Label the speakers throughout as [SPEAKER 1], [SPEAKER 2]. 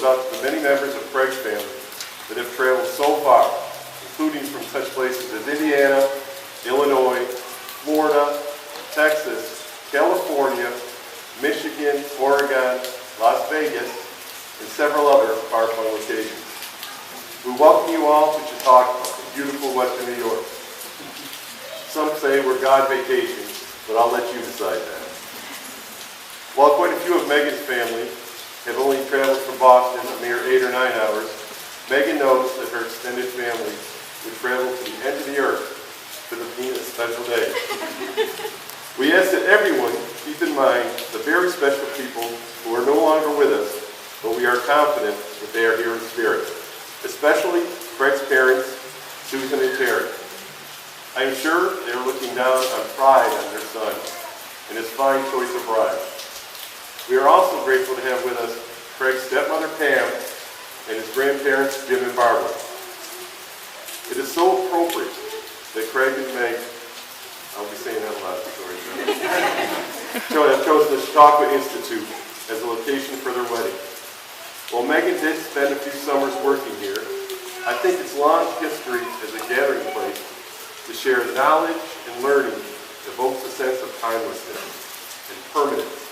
[SPEAKER 1] out to the many members of Craig's family that have traveled so far, including from such places as Indiana, Illinois, Florida, Texas, California, Michigan, Oregon, Las Vegas, and several other far-flung locations. We welcome you all to Chautauqua, in beautiful western New York. Some say we're God vacations, but I'll let you decide that. While quite a few of Meghan's family have only traveled from Boston a mere 8 or 9 hours, Meghan knows that her extended family would travel to the end of the earth for the being a special day. We ask that everyone keep in mind the very special people who are no longer with us, but we are confident that they are here in spirit, especially Craig's parents, Susan and Terry. I am sure they are looking down on pride on their son and his fine choice of bride. We are also grateful to have with us Craig's stepmother Pam and his grandparents Jim and Barbara. It is so appropriate that Craig and Meg, I'll be saying that a lot, sorry, have chosen the Chautauqua Institute as a location for their wedding. While Meghan did spend a few summers working here, I think its long history as a gathering place to share knowledge and learning evokes a sense of timelessness and permanence.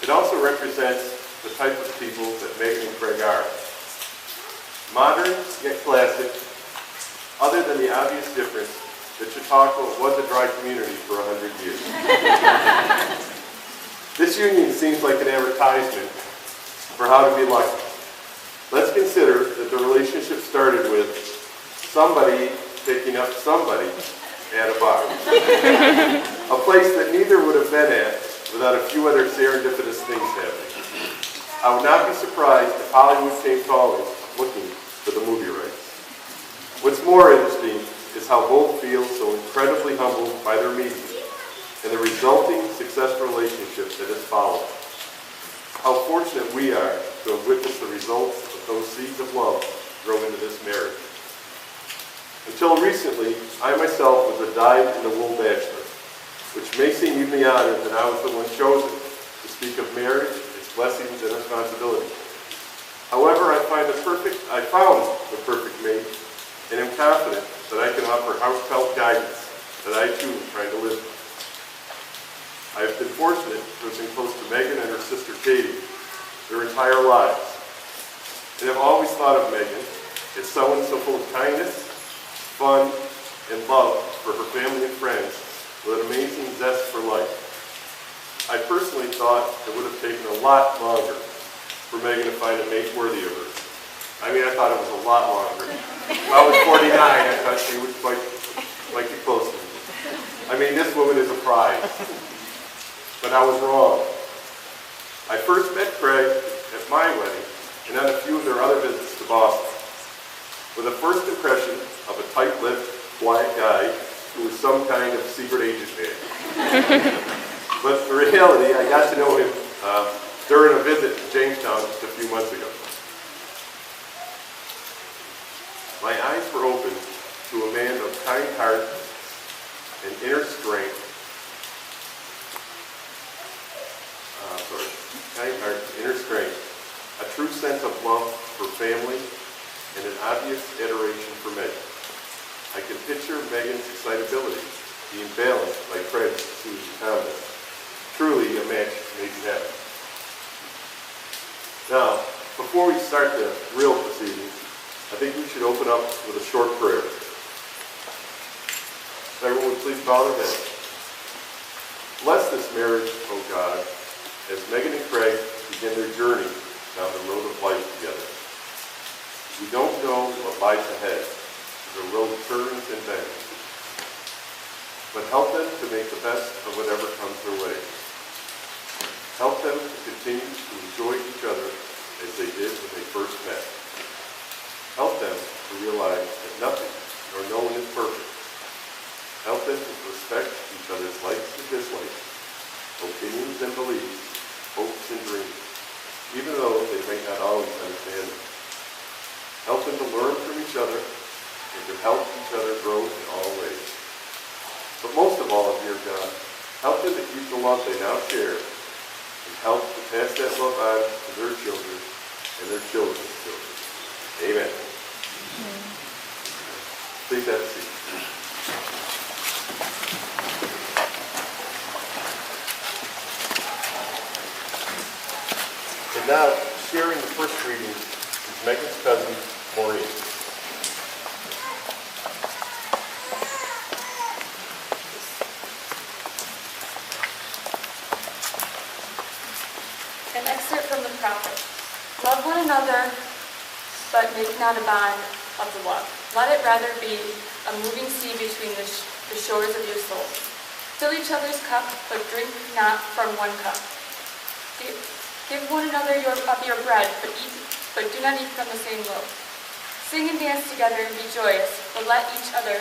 [SPEAKER 1] It also represents the type of people that Meghan and Craig are. Modern yet classic, other than the obvious difference that Chautauqua was a dry community for 100 years. This union seems like an advertisement for how to be lucky. Let's consider that the relationship started with somebody picking up somebody at a bar. A place that neither would have been at without a few other serendipitous things happening. I would not be surprised if Hollywood came calling looking for the movie rights. What's more interesting is how both feel so incredibly humbled by their meeting and the resulting successful relationship that has followed. How fortunate we are to have witnessed the results of those seeds of love grow into this marriage. Until recently, I myself was a dyed-in-the-wool bachelor, which may seem even honored that I was the one chosen to speak of marriage, its blessings and responsibilities. However, I found the perfect mate, and am confident that I can offer heartfelt guidance that I too am trying to live. I have been fortunate to have been close to Meghan and her sister Katie their entire lives, and have always thought of Meghan as someone so full of kindness, fun, and love for her family and friends with an amazing zest for life. I personally thought it would have taken a lot longer for Meghan to find a mate worthy of her. I mean, I thought it was a lot longer. If I was 49, I thought she would might get close to me. I mean, this woman is a prize. But I was wrong. I first met Craig at my wedding and on a few of their other visits to Boston, with a first impression of a tight-lipped, quiet guy who was some kind of secret agent man. But in reality, I got to know him during a visit to Jamestown just a few months ago. My eyes were opened to a man of kind heart and inner strength. A true sense of love for family, and an obvious adoration for Meghan. I can picture Meghan's excitability being balanced by Craig's soothed calmness. Truly a match made in heaven. Now, before we start the real proceedings, I think we should open up with a short prayer. Everyone would please bow their heads. Bless this marriage, O God, as Meghan and Craig begin their journey down the road of life together. We don't know what lies ahead. The road turns and bends. But help them to make the best of whatever comes their way. Help them to continue to enjoy each other as they did when they first met. Help them to realize that nothing nor no one is perfect. Help them to respect each other's likes and dislikes, opinions and beliefs, hopes and dreams, even though they may not always understand them. Help them to learn from each other and to help each other grow in all ways. But most of all, dear God, help them to keep the love they now share and help to pass that love on to their children and their children's children. Amen. Please have a seat. And now, sharing the first reading is Meghan's cousin, Maureen.
[SPEAKER 2] An excerpt from the prophet. Love one another, but make not a bond of the love. Let it rather be a moving sea between the shores of your soul. Fill each other's cup, but drink not from one cup. Give one another of your bread, but do not eat from the same loaf. Sing and dance together and be joyous, but let each other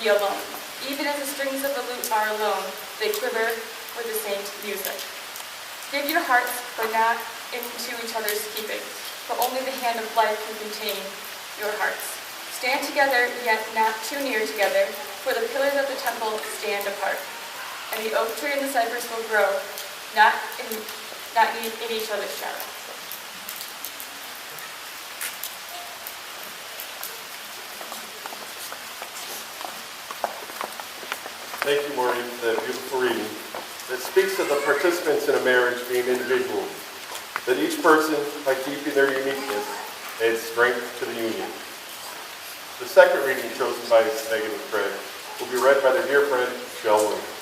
[SPEAKER 2] be alone. Even as the strings of the lute are alone, they quiver with the same music. Give your hearts, but not into each other's keeping, for only the hand of life can contain your hearts. Stand together, yet not too near together, for the pillars of the temple stand apart. And the oak tree and the cypress will grow, not in each other's shadow.
[SPEAKER 1] Thank you, Maureen, for that beautiful reading. That speaks of the participants in a marriage being individuals, that each person, by keeping their uniqueness, adds strength to the union. The second reading chosen by Meghan and Craig will be read by their dear friend, Michelle Williams.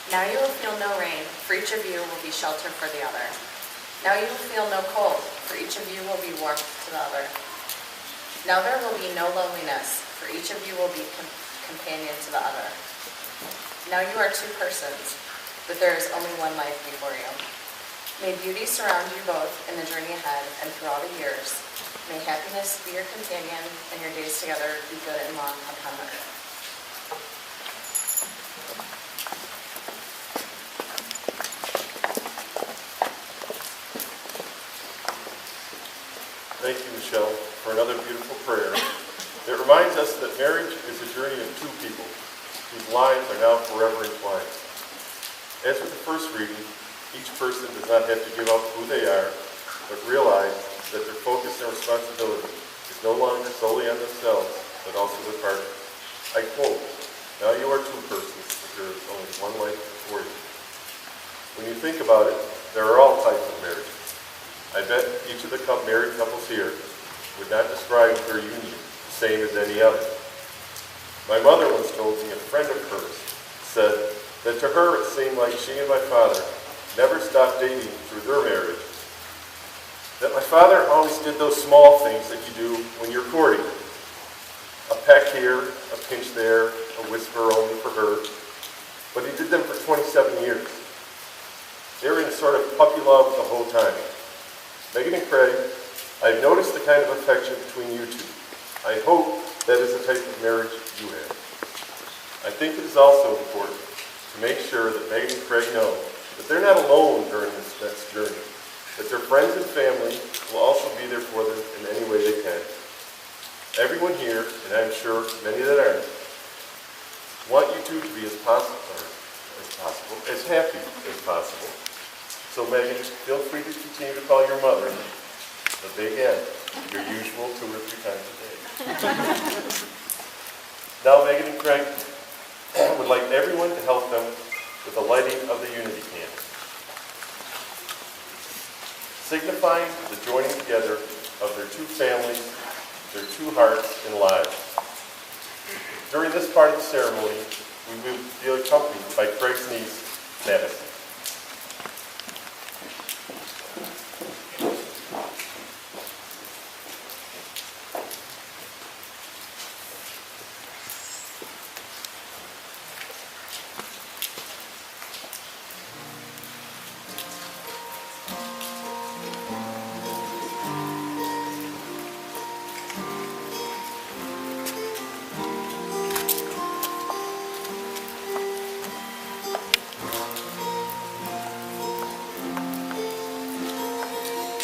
[SPEAKER 3] Now you will feel no rain, for each of you will be shelter for the other. Now you will feel no cold, for each of you will be warmth to the other. Now there will be no loneliness, for each of you will be companion to the other. Now you are two persons, but there is only one life before you. May beauty surround you both in the journey ahead and through all the years. May happiness be your companion and your days together be good and long upon the earth.
[SPEAKER 1] Thank you, Michelle, for another beautiful prayer. It reminds us that marriage is a journey of two people whose lives are now forever entwined. As with the first reading, each person does not have to give up who they are, but realize that their focus and responsibility is no longer solely on themselves, but also their partner. I quote, "Now you are two persons, but there is only one life before you." When you think about it, there are all types of marriages. I bet each of the married couples here would not describe their union the same as any other. My mother once told me a friend of hers said that to her it seemed like she and my father never stopped dating through their marriage. That my father always did those small things that you do when you're courting. A peck here, a pinch there, a whisper only for her. But he did them for 27 years. They were in sort of puppy love the whole time. Meghan and Craig, I've noticed the kind of affection between you two. I hope that is the type of marriage you have. I think it is also important to make sure that Meghan and Craig know that they're not alone during this next journey, that their friends and family will also be there for them in any way they can. Everyone here, and I'm sure many that aren't, want you two to be as happy as possible. So Meghan, feel free to continue to call your mother the Big N, your usual 2 or 3 times a day. Now Meghan and Craig would like everyone to help them with the lighting of the unity candle, signifying the joining together of their two families, their two hearts and lives. During this part of the ceremony, we will be accompanied by Craig's niece, Madison.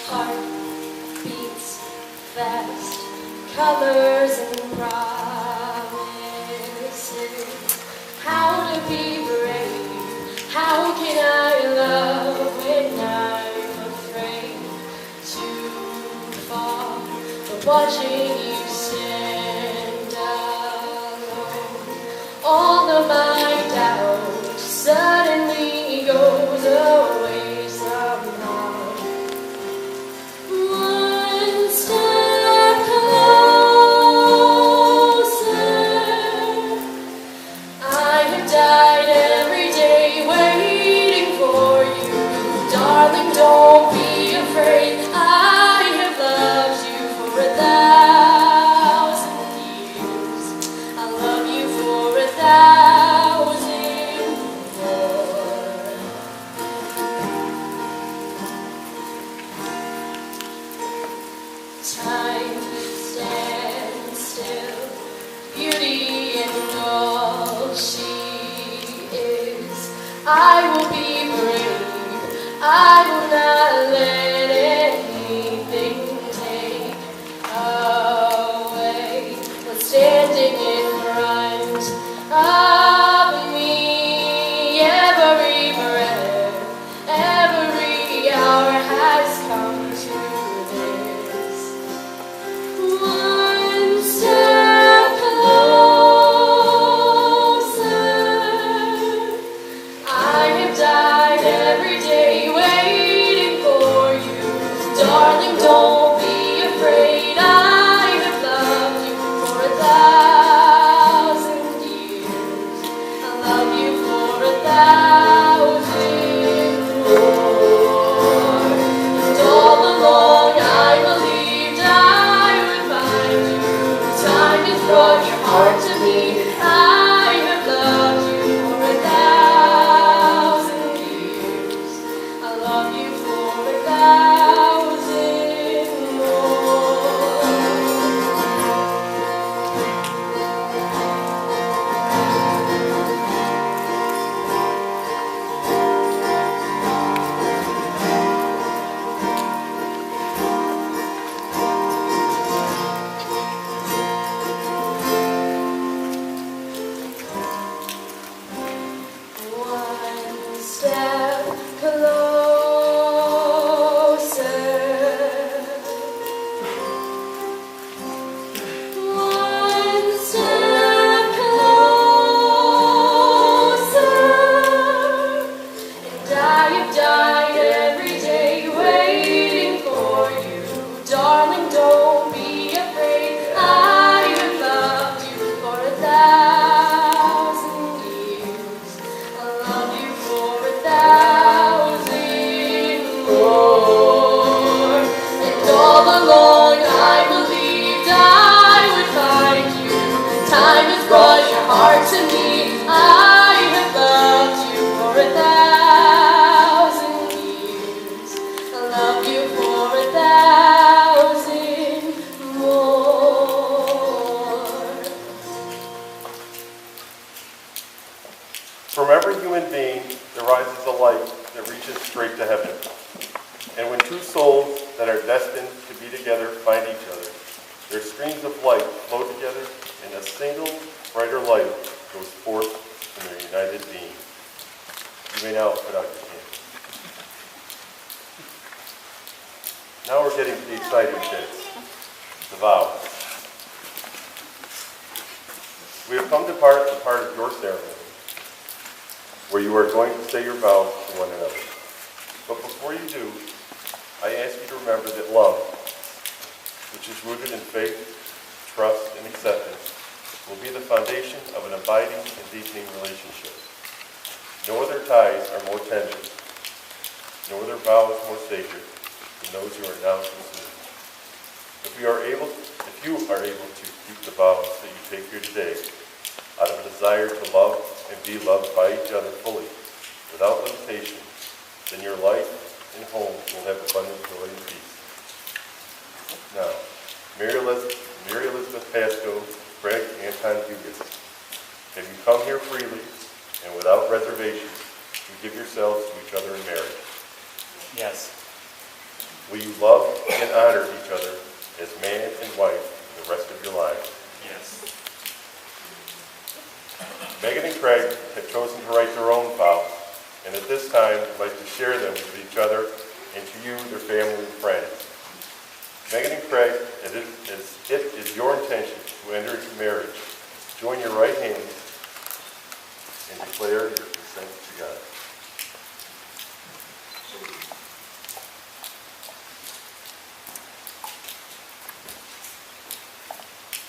[SPEAKER 2] Heart
[SPEAKER 4] colors and promises. How to be brave, how can I love when I'm afraid to fall, but watching you stand alone. All of my doubt suddenly goes away somehow. One step closer. I have died every day waiting for you. Darling, don't be afraid. I have loved you for 1,000 years. I love you for 1,000 more. Time stands still, beauty and all she is. I will be brave, I will not let anything take away what's standing in front of me. Every breath, every hour has come to this. One step closer. I have died every day waiting for you. Darling, don't be afraid. I have loved you for 1,000 years. I love you for 1,000 more. And all along I believed I would find you. Time has brought your heart to me. I have loved you for 1,000 years. I love you for 1,000 more. One step closer. One step closer. And I have died every day waiting for you. Darling, don't be afraid. I have loved you for 1,000 years. I love you for 1,000 more. And all along I believed I would find you. Time has brought your heart to me. I have loved you for 1,000 years. I love you for 1,000 more.
[SPEAKER 1] From every human being, there rises a light that reaches straight to heaven. And when two souls that are destined to be together find each other, their streams of light flow together, and a single, brighter light goes forth from their united being. You may now put out your hand. Now we're getting to the exciting bits, the vows. We have come to the part of your ceremony where you are going to say your vows to one another. But before you do, I ask you to remember that love, which is rooted in faith, trust, and acceptance, will be the foundation of an abiding and deepening relationship. No other ties are more tender, no other vows more sacred than those you are now considering. If you are able to keep the vows that you take here today, out of a desire to love and be loved by each other fully, without limitation, then your life and home will have abundant joy and peace. Now, Mary Elizabeth Pasco, Craig Anton Hugas, have you come here freely and without reservation to give yourselves to each other in marriage?
[SPEAKER 5] Yes.
[SPEAKER 1] Will you love and honor each other as man and wife in the the rest of your lives.
[SPEAKER 5] Yes.
[SPEAKER 1] Meghan and Craig have chosen to write their own vows, and at this time, I'd like to share them with each other and to you, their family and friends. Meghan and Craig, as it is your intention to enter into marriage, join your right hands and declare your consent to God.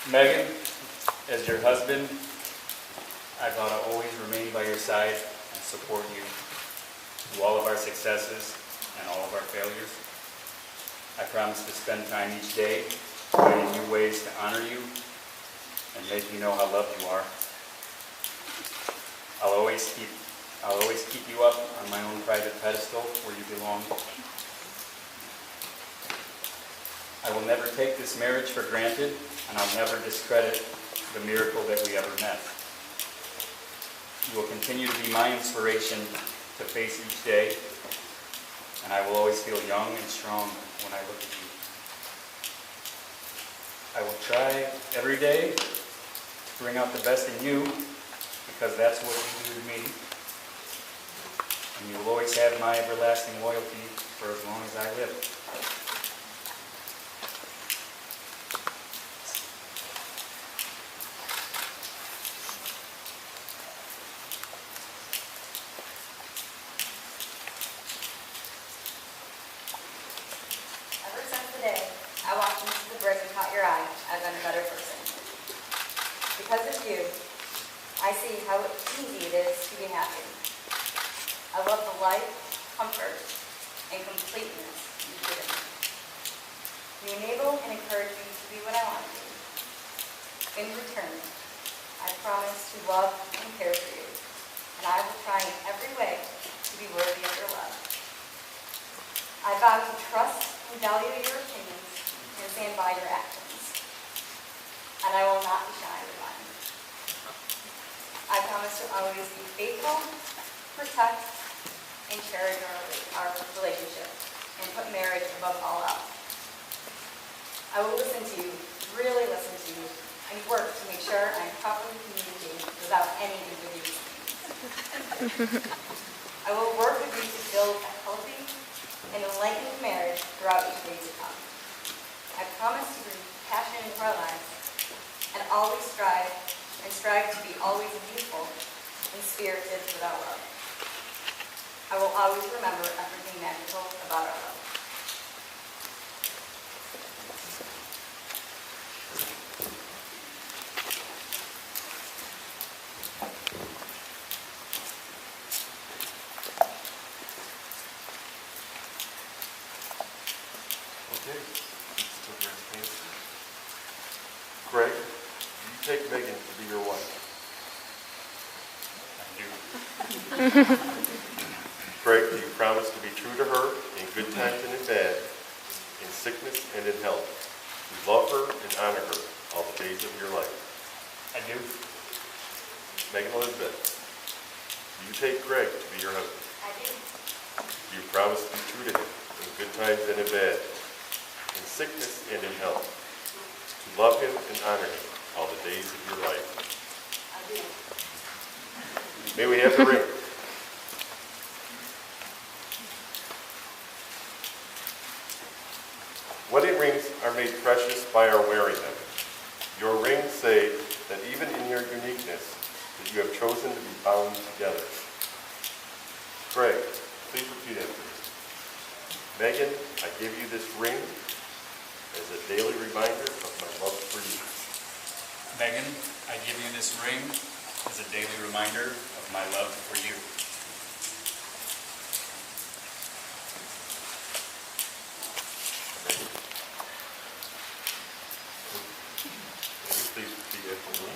[SPEAKER 5] Meghan, as your husband, I vow to always remain by your side and support you through all of our successes and all of our failures. I promise to spend time each day finding new ways to honor you and make you know how loved you are. I'll always keep you up on my own private pedestal where you belong. I will never take this marriage for granted, and I'll never discredit the miracle that we ever met. You will continue to be my inspiration to face each day, and I will always feel young and strong when I look at you. I will try every day to bring out the best in you, because that's what you do to me. And you will always have my everlasting loyalty for as long as I live.
[SPEAKER 3] Ever since the day I walked into the brick and caught your eye, I've been a better person. Because of you, I see how easy it is to be happy. I love the life, comfort, and completeness you've given me. You enable and encourage me to be what I want to be. In return, I promise to love and care for you, and I will try in every way to be worthy of your love. I vow to trust and value your opinions and stand by your actions. And I will not be shy with mine. I promise to always be faithful, protect, and cherish our relationship, and put marriage above all else. I will listen to you, really listen to you, and work to make sure I'm properly communicating without any ambiguity. I will work with you to build a healthy and enlightened marriage throughout each day to come. I promise to bring passion into our lives and always strive to be always youthful and spirited without love. I will always remember everything magical about our love.
[SPEAKER 1] Okay. Still your hands. Craig, do you take Meghan to be your wife?
[SPEAKER 5] I do.
[SPEAKER 1] Craig, do you promise to be true to her in good times and in bad, in sickness and in health, to love her and honor her all the days of your life?
[SPEAKER 5] I do.
[SPEAKER 1] Meghan Elizabeth, do you take Craig to be your husband?
[SPEAKER 3] I do.
[SPEAKER 1] Do you promise to be true to him in good times and in bad, in sickness and in health, to love him and honor him all the days of your life?
[SPEAKER 3] I do.
[SPEAKER 1] May we have the ring? Wedding rings are made precious by our wearing them. Your rings say that even in your uniqueness, that you have chosen to be bound together. Craig, please repeat after me. Meghan, I give you this ring as a daily reminder of my love for you.
[SPEAKER 5] Meghan, I give you this ring as a daily reminder of my love for you.
[SPEAKER 1] Please repeat after me.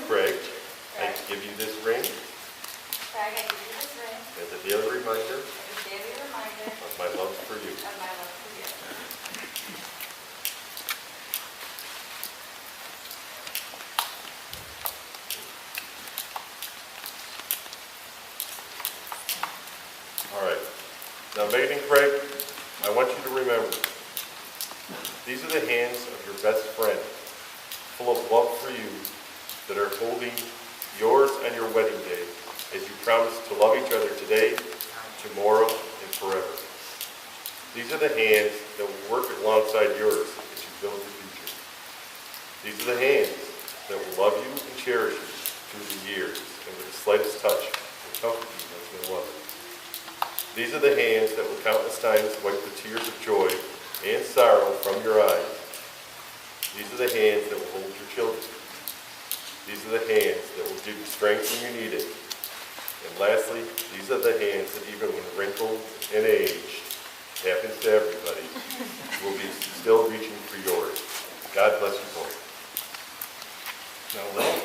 [SPEAKER 1] Craig, I give you this ring
[SPEAKER 3] Craig, I give you this ring
[SPEAKER 1] as a daily reminder
[SPEAKER 3] as a daily reminder
[SPEAKER 1] of my love for you.
[SPEAKER 3] of my love for you.
[SPEAKER 1] All right. Now, Meghan and Craig, I want you to remember, these are the hands of your best friend full of love for you that are holding yours on your wedding day as you promise to love each other today, tomorrow, and forever. These are the hands that will work alongside yours as you build the future. These are the hands that will love you and cherish you through the years, and with the slightest touch will comfort you as they love you. These are the hands that will countless times wipe the tears of joy and sorrow from your eyes. These are the hands that will hold your children. These are the hands that will give you strength when you need it. And lastly, these are the hands that even when wrinkled and aged, happens to everybody, will be still reaching for yours. God bless you both. Now, Lynn.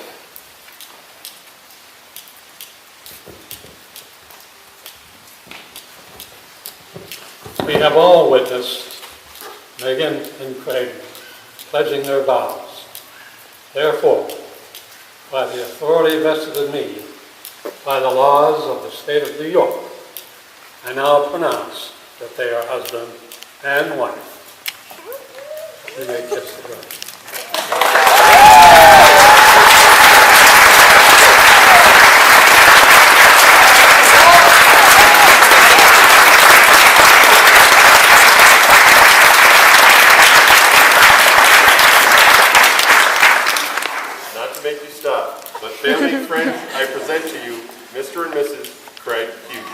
[SPEAKER 6] We have all witnessed Meghan and Craig pledging their vows. Therefore, by the authority vested in me by the laws of the state of New York, I now pronounce that they are husband and wife. You may kiss the bride.
[SPEAKER 1] Family and friends, I present to you Mr. and Mrs. Craig Hughes.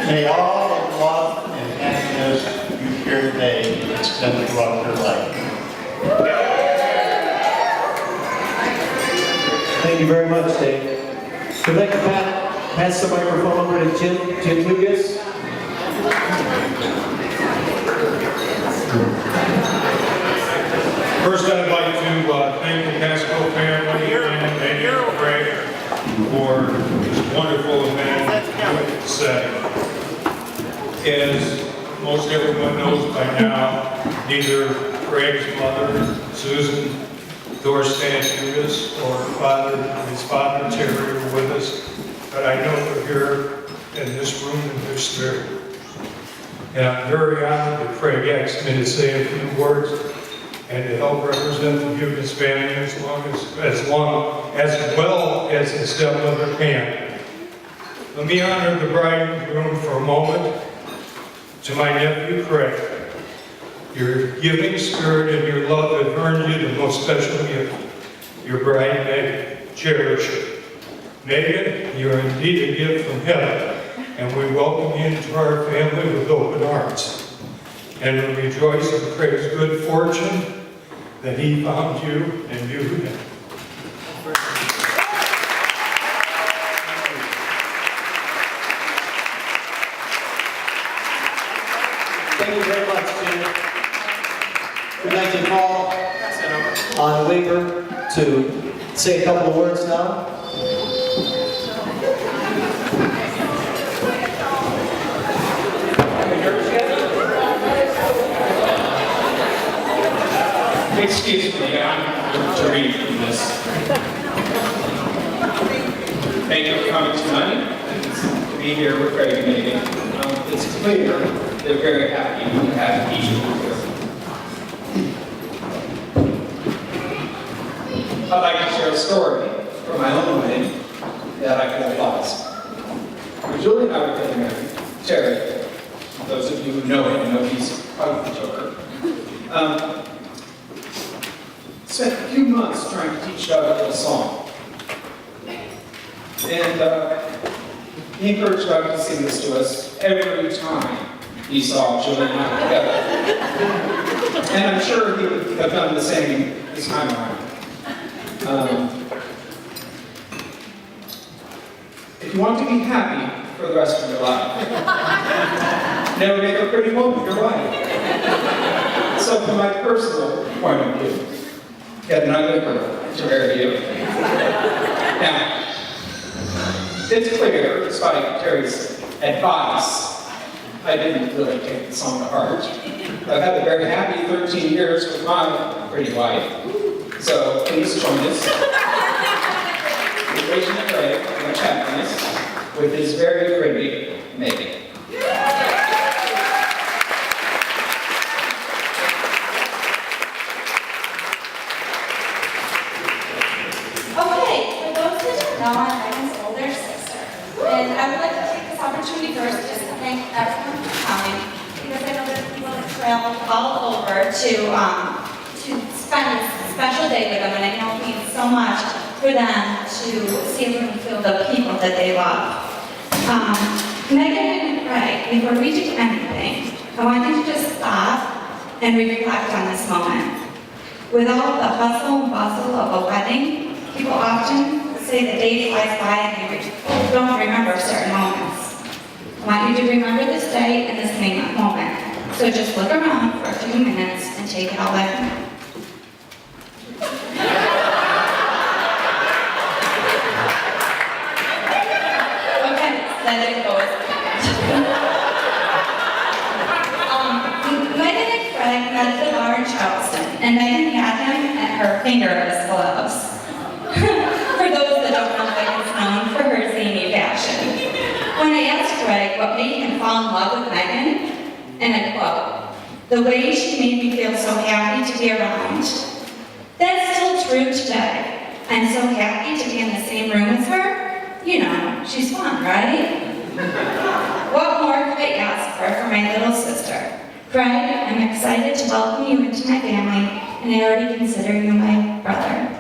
[SPEAKER 7] May all the love and happiness you share today extend throughout your life.
[SPEAKER 8] Thank you very much, Dave. I'd like to pass the microphone over to Jim Lucas.
[SPEAKER 9] First, I'd like to thank the Pasco family and Meghan and Craig for this wonderful event setting. As most everyone knows by now, neither Craig's mother, Susan Dorstad-Lucas, or his father, Terry, are with us, but I know they're here in this room in their spirit. And I'm very honored that Craig asked me to say a few words and to help represent the Hughes family as well as his stepmother can. Let me honor the bride and groom for a moment. To my nephew Craig, your giving spirit and your love have earned you the most special gift. Your bride, Meghan, cherish her. Meghan, you are indeed a gift from heaven, and we welcome you into our family with open arms. And we rejoice in Craig's good fortune that he found you and you him.
[SPEAKER 8] Thank you very much, Jim. We'd like to call on Waver to say a couple of words now.
[SPEAKER 10] Excuse me, I'm to read from this. Thank you for coming tonight. It's to be here with Craig and Meghan. It's clear they're very happy to have each of you here. I'd like to share a story from my own wedding that I can applause. When Julie and I were getting married, Terry, those of you who know him know he's quite the joker, spent a few months trying to teach Doug a little song. And he encouraged Doug to sing this to us every time he saw Julie and I together. And I'm sure he would have done the same this time around. If you want to be happy for the rest of your life, never make a pretty woman your wife. So from my personal point of view, get an ugly girl to marry you. Now, it's clear, despite Terry's advice, I didn't really take the song to heart. I've had a very happy 13 years with my pretty wife. So please join us in raising the Craig and much happiness with his very pretty Meghan.
[SPEAKER 11] I'm Meghan's older sister, and I would like to take this opportunity first just to thank everyone for coming, because I know that people have traveled all over to spend this special day with them, and I know it means so much for them to see everyone feel the people that they love. Meghan and Craig, before we do anything, I want you to just stop and reflect on this moment. With all the hustle and bustle of a wedding, people often say the day flies by and they don't remember certain moments. I want you to remember this day and this moment. So just look around for a few minutes and take it all in. Okay, let it go. Meghan and Craig met at the bar in Charleston, and Meghan had him at her fingerless gloves. For those that don't know, Meghan's known for her zany fashion. When I asked Craig what made him fall in love with Meghan, and I quote, "The way she made me feel so happy to be around." That's still true today. I'm so happy to be in the same room as her. You know, she's fun, right? What more could I ask for my little sister? Craig, I'm excited to welcome you into my family, and I already consider you my brother.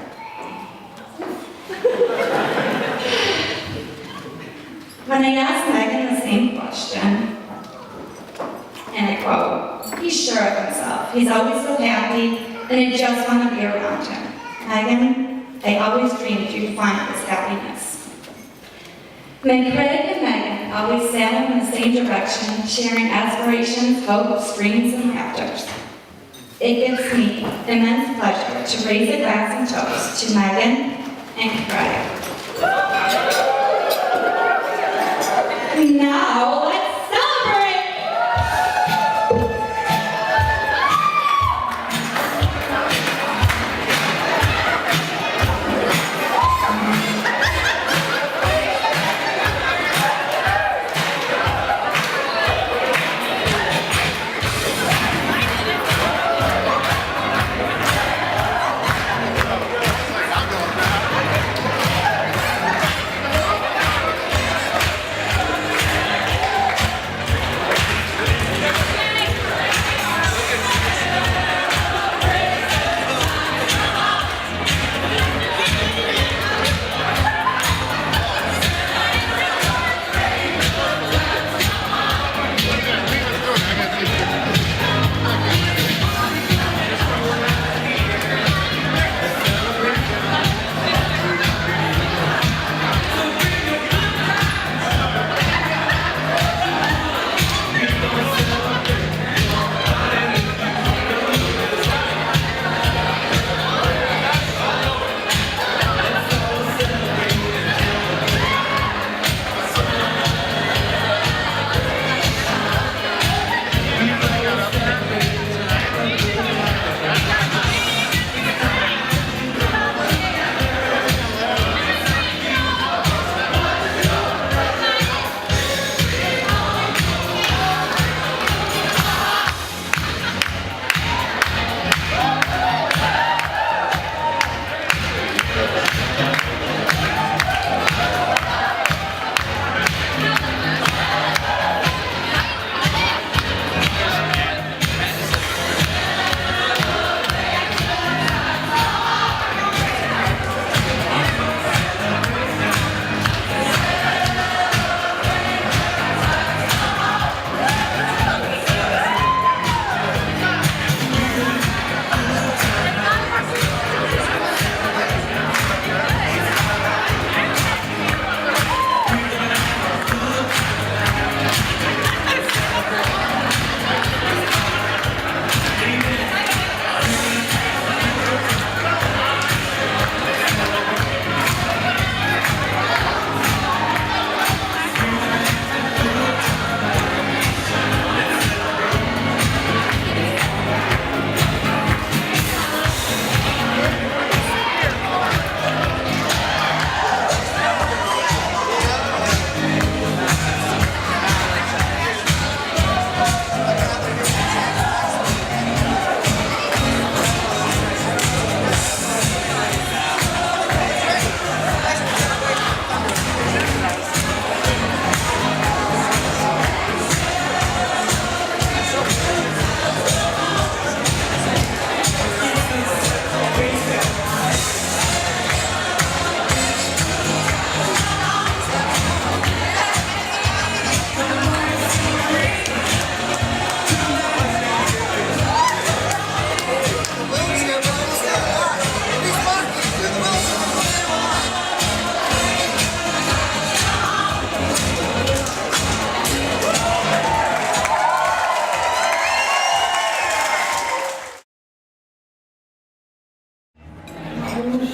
[SPEAKER 11] When I asked Meghan the same question, and I quote, "He's sure of himself. He's always so happy, and I just want to be around him. Meghan, I always dreamed you'd find this happiness." When Craig and Meghan always sail in the same direction, sharing aspirations, hopes, dreams, and laughters. It gives me immense pleasure to raise a glass and toast to Meghan and Craig. Now, let's celebrate!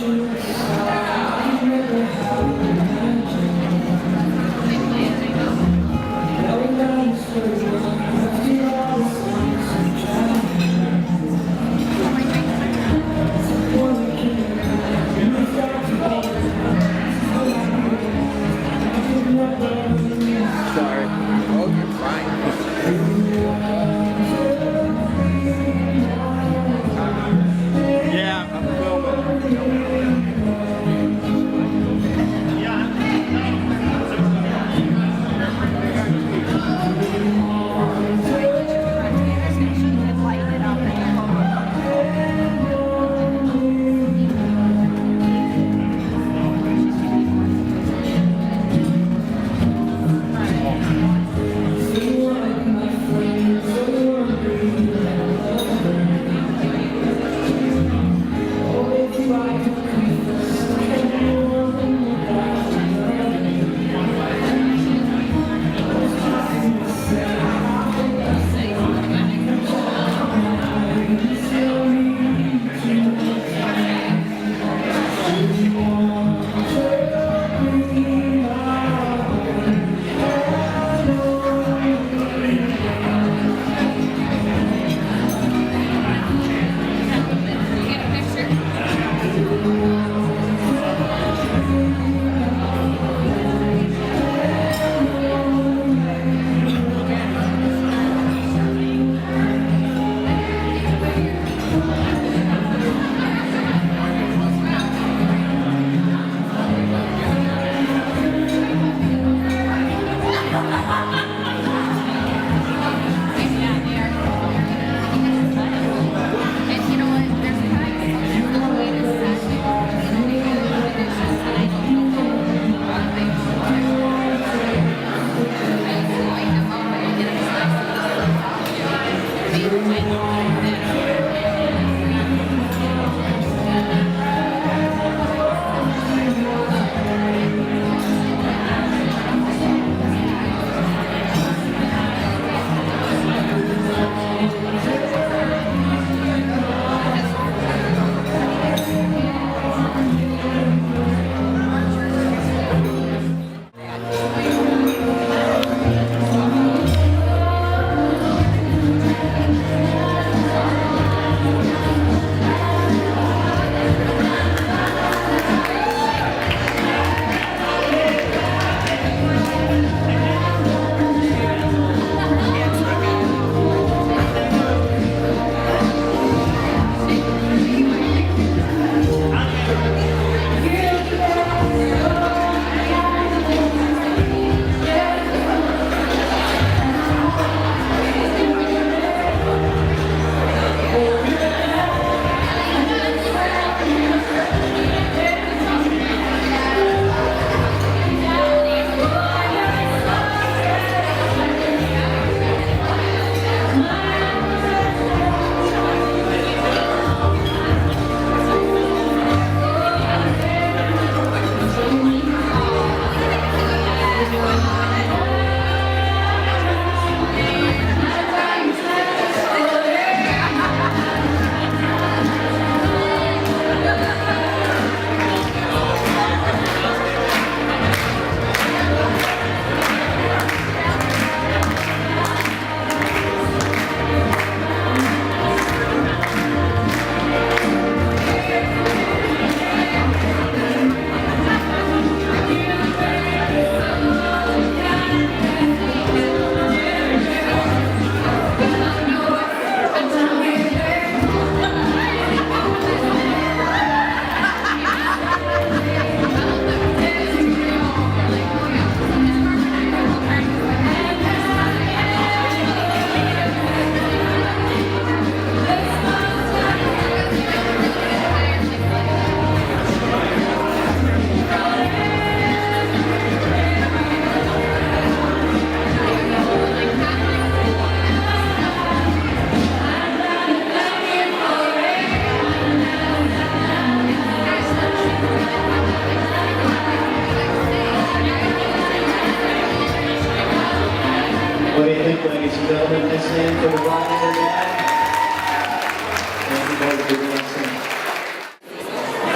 [SPEAKER 12] Sorry. Oh, you're fine. Yeah, I'm filming.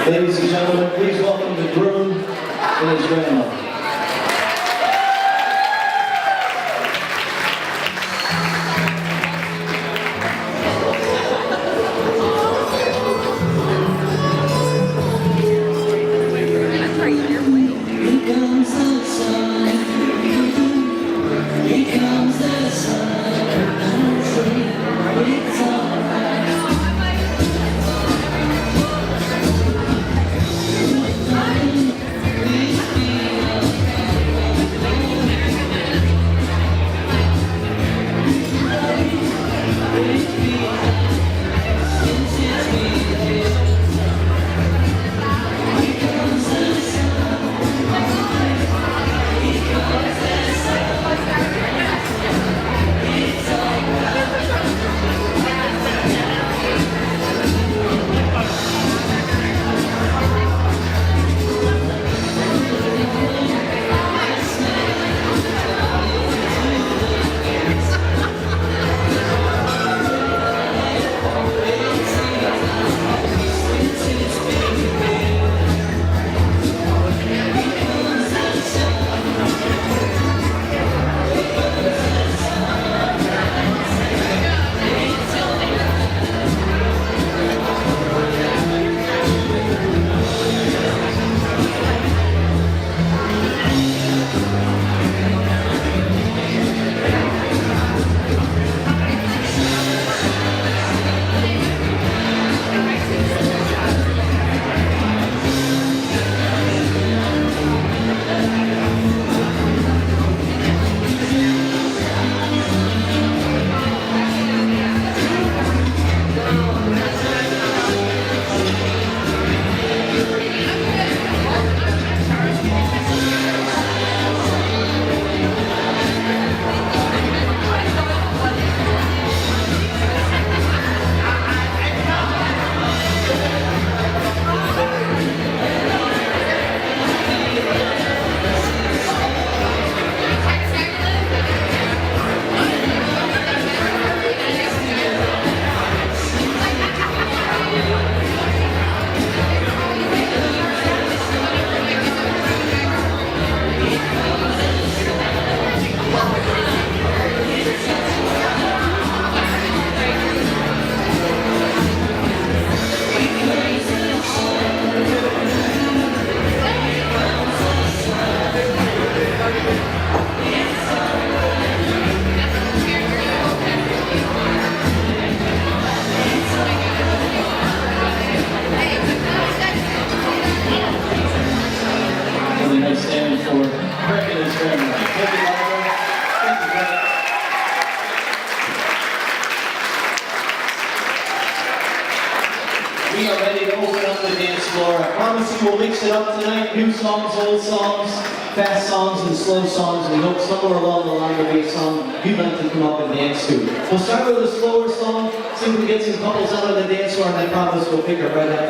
[SPEAKER 8] Ladies and gentlemen, please welcome the groom and his grandmother. We are ready to open up the dance floor. I promise you we'll mix it up tonight. New songs, old songs, fast songs, and slow songs. We hope somewhere along the line there'll be a song you'd like to come up and dance to. We'll start with a slower song, see if we get some couples out on the dance floor, and I promise we'll pick it right up.